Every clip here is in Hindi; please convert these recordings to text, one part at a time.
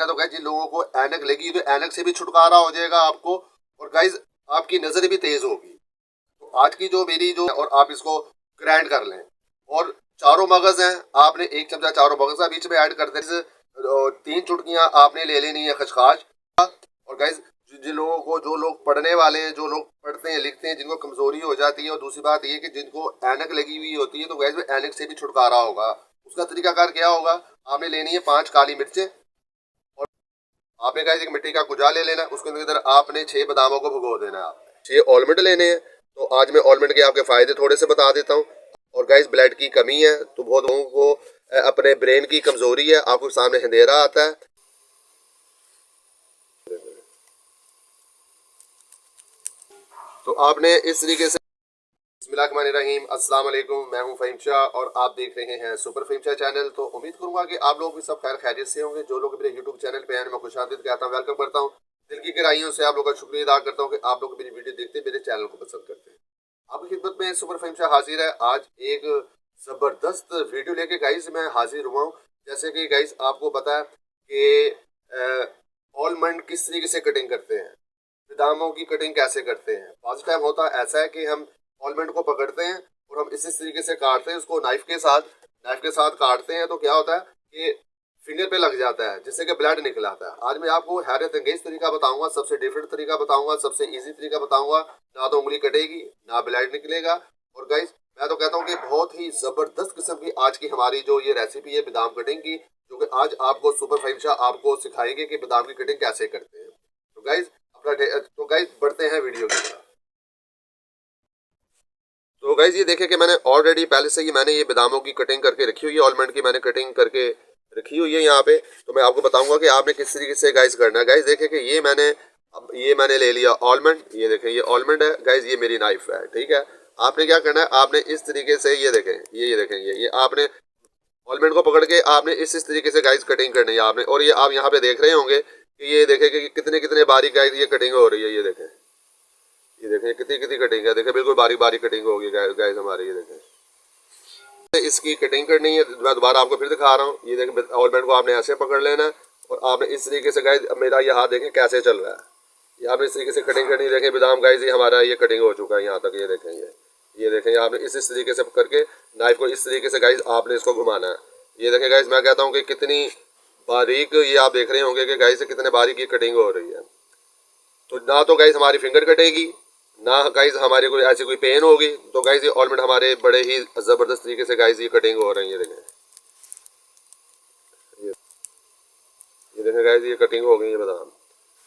तो गाइज जिन लोगों को ऐनक लगी तो ऐनक से भी छुटकारा हो जाएगा आपको, और गाइज आपकी नजर भी तेज होगी। तो आज की जो मेरी जो, और आप इसको ग्राइंड कर लें, और चारों मगज हैं, आपने एक चमचा चारों मगज का बीच में ऐड कर दें। 3 चुटकियां आपने ले लेनी है खसखस। और गाइज जिन लोगों को, जो लोग पढ़ने वाले हैं, जो लोग पढ़ते हैं लिखते हैं, जिनको कमजोरी हो जाती है, और दूसरी बात ये कि जिनको ऐनक लगी हुई होती है, तो गाइज ऐनक से भी छुटकारा होगा। उसका तरीकाकार क्या होगा, आपने लेनी है 5 काली मिर्चें, और आपने गाइज एक मिट्टी का कुजा ले लेना, उसके अंदर आपने 6 बादामों को भिगो देना है। 6 ऑलमंड लेने हैं। तो आज मैं ऑलमंड के आपके फायदे थोड़े से बता देता हूँ। और गाइज ब्लड की कमी है तो बहुत लोगों को अपने ब्रेन की कमजोरी है, आपको सामने अंधेरा आता है। तो आपने इस तरीके से, बिस्मिल्लाहिर्रहमानिर्रहीम, अस्सलाम वालेकुम, मैं हूं फ़हीम शाह और आप देख रहे हैं सुपर फ़हीम शाह चैनल। तो उम्मीद करूंगा कि आप लोग भी सब खैर खैरियत से होंगे। जो लोग मेरे यूट्यूब चैनल पे हैं मैं खुशामदीद कहता हूं, वेलकम करता हूं। दिल की गहराइयों से आप लोगों का शुक्रिया अदा करता हूं कि आप लोग मेरी वीडियो देखते, मेरे चैनल को पसंद करते हैं। आपकी खिदमत में सुपर फ़हीम शाह हाजिर है। आज एक ज़बरदस्त वीडियो लेके गाइस मैं हाजिर हुआ हूँ। जैसे कि गाइस आपको पता है कि ऑलमंड किस तरीके से कटिंग करते हैं, बादामों की कटिंग कैसे करते हैं। फर्स्ट टाइम होता ऐसा है कि हम ऑलमंड को पकड़ते हैं और हम इस तरीके से काटते हैं, उसको नाइफ के साथ काटते हैं, तो क्या होता है कि फिंगर पे लग जाता है, जिससे कि ब्लड निकल आता है। आज मैं आपको हैरत अंगेज तरीका बताऊंगा, सबसे डिफरेंट तरीका बताऊंगा, सबसे इजी तरीका बताऊंगा। ना तो उंगली कटेगी, ना ब्लड निकलेगा। और गाइस मैं तो कहता हूँ कि बहुत ही जबरदस्त किस्म की आज की हमारी जो ये रेसिपी है बादाम कटिंग की, जो कि आज आपको सुपर फ़हीम शाह आपको सिखाएंगे कि बादाम की कटिंग कैसे करते हैं। तो गाइस बढ़ते हैं वीडियो की तरफ। तो गाइज ये देखें कि मैंने ऑलरेडी पहले से ही मैंने ये बादामों की कटिंग करके रखी हुई है, ऑलमंड की मैंने कटिंग करके रखी हुई है यहाँ पे। तो मैं आपको बताऊंगा कि आपने किस तरीके से गाइज करना है। गाइज देखें कि ये मैंने ले लिया ऑलमंड, ये देखें ये ऑलमंड है गाइज, ये मेरी नाइफ है, ठीक है। आपने क्या करना है, आपने इस तरीके से ये देखें, ये देखें, ये आपने ऑलमंड को पकड़ के आपने इस तरीके से गाइज कटिंग करनी है आपने। और ये आप यहाँ पे देख रहे होंगे कि ये देखें कि कितने कितने बारीक गाइज ये कटिंग हो रही है। ये देखें, ये देखें कितनी कितनी कटिंग है, देखें बिल्कुल बारीक बारीक कटिंग होगी गाइस हमारे। ये देखें इसकी कटिंग करनी है, मैं दोबारा आपको फिर दिखा रहा हूँ। ये देखें ऑलमंड को आपने ऐसे पकड़ लेना है और आपने इस तरीके से गाइस, मेरा ये हाथ देखें कैसे चल रहा है, ये आपने इस तरीके से कटिंग करनी है। देखें बादाम गाइस ये हमारा ये कटिंग हो चुका है यहाँ तक। ये देखें, ये देखें आपने इस तरीके से करके नाइफ को इस तरीके से गाइस आपने इसको घुमाना है। ये देखें गाइस, मैं कहता हूँ कि कितनी बारीक, ये आप देख रहे होंगे कि गाइस कितने बारीक ये कटिंग हो रही है। तो ना तो गाइस हमारी फिंगर कटेगी, ना गाइस हमारे कोई ऐसी कोई पेन होगी। तो गाइस ये ऑलमंड हमारे बड़े ही जबरदस्त तरीके से गाइस ये कटिंग हो रही है। देखें, ये देखें गाइस ये कटिंग हो गई है बादाम।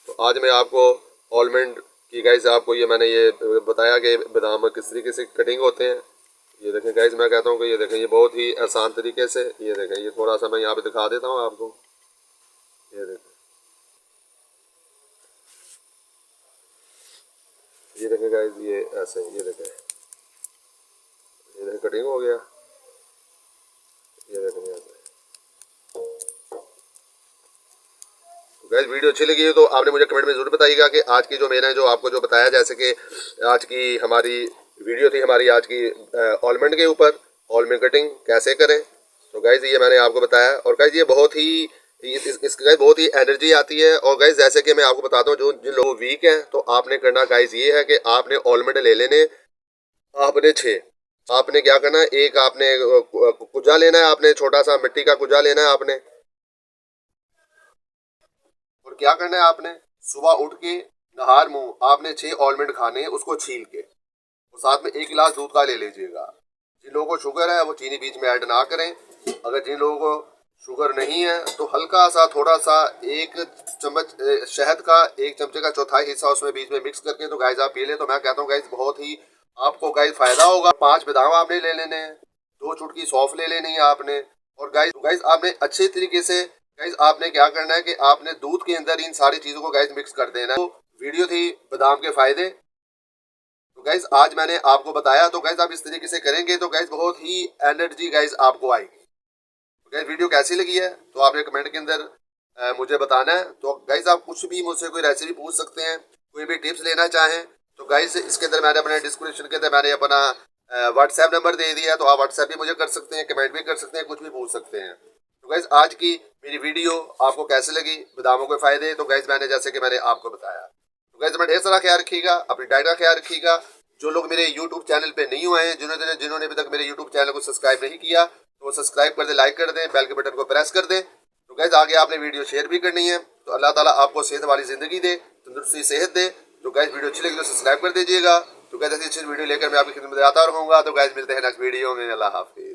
तो आज मैं आपको ऑलमंड की गाइस आपको ये मैंने ये बताया कि बादाम किस तरीके से कटिंग होते हैं। ये देखें गाइस, मैं कहता हूँ कि ये देखें ये बहुत ही आसान तरीके से, ये देखें ये थोड़ा सा मैं यहाँ पे दिखा देता हूँ आपको। ये देखें, ये देखें गाइस ये ऐसे, ये देखें, ये देखें कटिंग हो गया। ये देखें ऐसे। गाइस वीडियो अच्छी लगी है तो आपने मुझे कमेंट में ज़रूर बताइएगा कि आज की जो मैंने जो आपको जो बताया, जैसे कि आज की हमारी वीडियो थी हमारी आज की ऑलमंड के ऊपर, ऑलमंड कटिंग कैसे करें। तो गाइस ये मैंने आपको बताया। और गाइस ये बहुत ही इसका बहुत ही एनर्जी आती है। और गाइस जैसे कि मैं आपको बताता हूँ, जो जिन लोग वीक हैं तो आपने करना गाइस ये है कि आपने ऑलमंड ले लेने, आपने 6, आपने क्या करना है, एक आपने कुजा लेना है, आपने छोटा सा मिट्टी का कुजा लेना है आपने। और क्या करना है, आपने सुबह उठ के नहार मुंह आपने 6 ऑलमंड खाने, उसको छील के, और साथ में 1 गिलास दूध का ले लीजिएगा। जिन लोगों को शुगर है वो चीनी बीच में ऐड ना करें। अगर जिन लोगों को शुगर नहीं है तो हल्का सा थोड़ा सा 1 चम्मच शहद का 1 चमचे का चौथाई हिस्सा उसमें बीच में मिक्स करके तो गाइस आप पी लें। तो मैं कहता हूँ गाइस बहुत ही आपको गाइस फायदा होगा। 5 बादाम आपने ले लेने हैं, 2 चुटकी सौंफ ले लेनी है आपने। और गाइस आपने अच्छे तरीके से गाइस आपने क्या करना है कि आपने दूध के अंदर इन सारी चीजों को गाइस मिक्स कर देना है। तो वीडियो थी बादाम के फायदे, तो गाइस आज मैंने आपको बताया। तो गाइस आप इस तरीके से करेंगे तो गाइस बहुत ही एनर्जी गाइस आपको आएगी। तो गाइस वीडियो कैसी लगी है तो आपने कमेंट के अंदर मुझे बताना है। तो गाइस आप कुछ भी मुझसे कोई रेसिपी पूछ सकते हैं, कोई भी टिप्स लेना चाहें तो गाइस इसके अंदर मैंने अपने डिस्क्रिप्शन के अंदर मैंने अपना व्हाट्सएप नंबर दे दिया, तो आप व्हाट्सएप भी मुझे कर सकते हैं, कमेंट भी कर सकते हैं, कुछ भी पूछ सकते हैं। तो गाइज आज की मेरी वीडियो आपको कैसे लगी, बादामों के फायदे, तो गाइज मैंने जैसे कि मैंने आपको बताया। तो गाइज मैं ढेर सारा ख्याल रखिएगा, अपनी डाइट का ख्याल रखिएगा। जो लोग मेरे यूट्यूब चैनल पे नहीं हुए हैं, जिन्होंने अभी तक मेरे यूट्यूब चैनल को सब्सक्राइब नहीं किया, तो वो सब्सक्राइब कर दे, लाइक कर दें, बेल के बटन को प्रेस कर दें। तो गाइज आगे आपने वीडियो शेयर भी करनी है। तो अल्लाह ताला आपको सेहत वाली ज़िंदगी दे, तंदुरुस्ती सेहत दे। तो गाइज वीडियो अच्छी लगी तो सब्सक्राइब कर दीजिएगा। तो गाइज ऐसी अच्छी वीडियो लेकर मैं आपकी खिदमत में आता रहूँगा। तो गाइज मिलते हैं नेक्स्ट वीडियो में। अल्लाह हाफिज़।